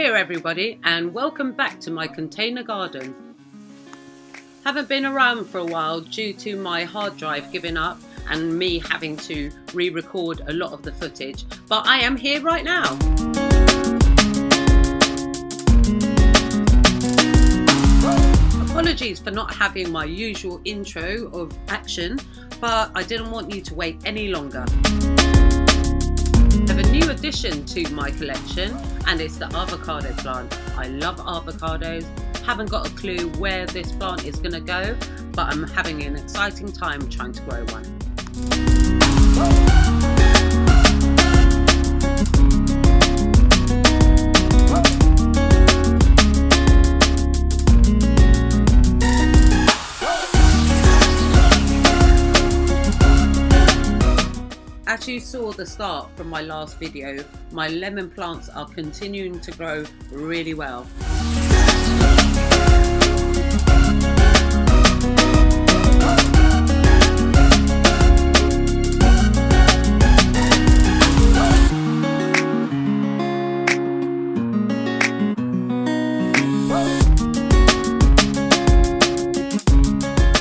Hiya everybody, and welcome back to my container garden. Haven't been around for a while due to my hard drive giving up and me having to re-record a lot of the footage, but I am here right now. Apologies for not having my usual intro of action, but I didn't want you to wait any longer. I have a new addition to my collection, and it's the avocado plant. I love avocados. Haven't got a clue where this plant is going to go, but I'm having an exciting time trying to grow one. As you saw the start from my last video, my lemon plants are continuing to grow really well.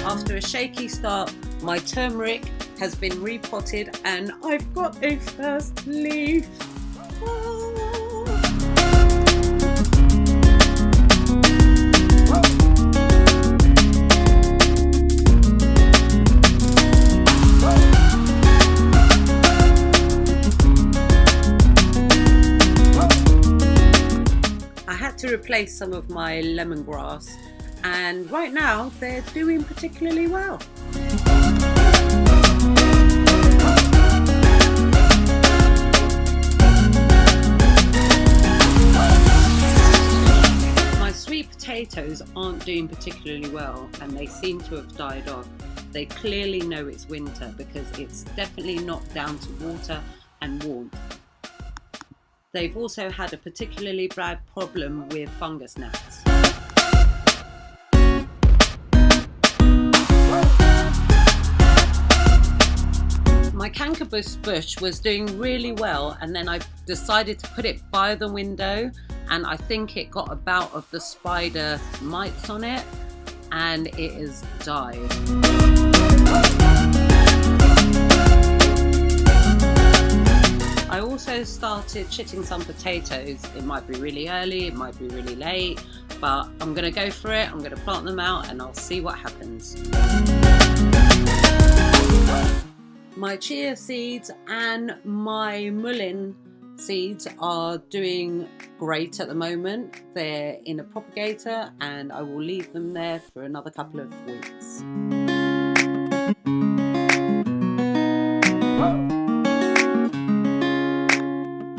After a shaky start, my turmeric has been repotted and I've got a first leaf. I had to replace some of my lemongrass, and right now they're doing particularly well. Potatoes aren't doing particularly well, and they seem to have died off. They clearly know it's winter because it's definitely not down to water and warmth. They've also had a particularly bad problem with fungus gnats. My cankerbush bush was doing really well, and then I decided to put it by the window, and I think it got a bout of the spider mites on it and it has died. I also started chitting some potatoes. It might be really early, it might be really late, but I'm going to go for it. I'm going to plant them out and I'll see what happens. My chia seeds and my mullein seeds are doing great at the moment. They're in a propagator and I will leave them there for another couple of weeks.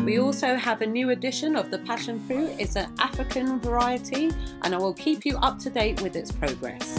We also have a new edition of the passion fruit. It's an African variety, and I will keep you up to date with its progress.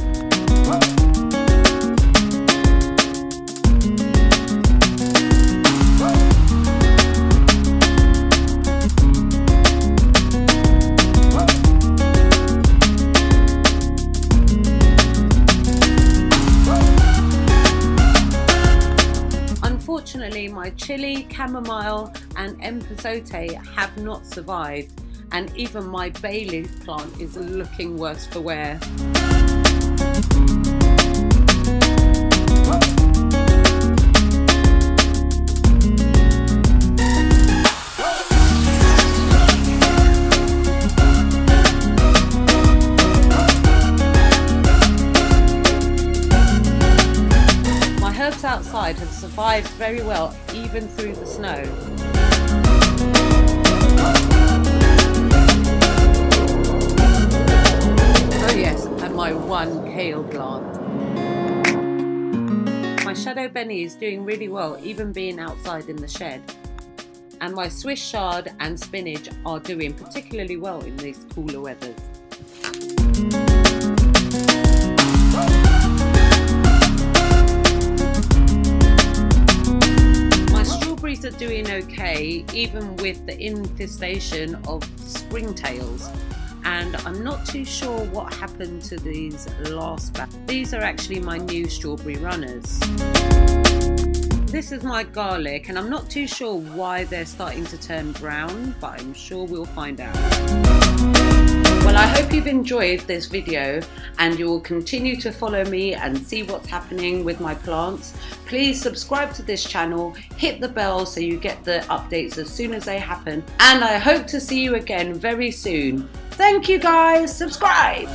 Unfortunately, my chili, chamomile and epazote have not survived, and even my bay leaf plant is looking worse for wear. Herbs outside have survived very well even through the snow. Oh yes, and my one kale plant. My shadow benny is doing really well even being outside in the shed. And my Swiss chard and spinach are doing particularly well in these cooler weathers. Are doing okay even with the infestation of springtails, and I'm not too sure what happened to these last batch. These are actually my new strawberry runners. This is my garlic, and I'm not too sure why they're starting to turn brown, but I'm sure we'll find out. Well, I hope you've enjoyed this video and you will continue to follow me and see what's happening with my plants. Please subscribe to this channel, hit the bell so you get the updates as soon as they happen, and I hope to see you again very soon. Thank you guys, subscribe!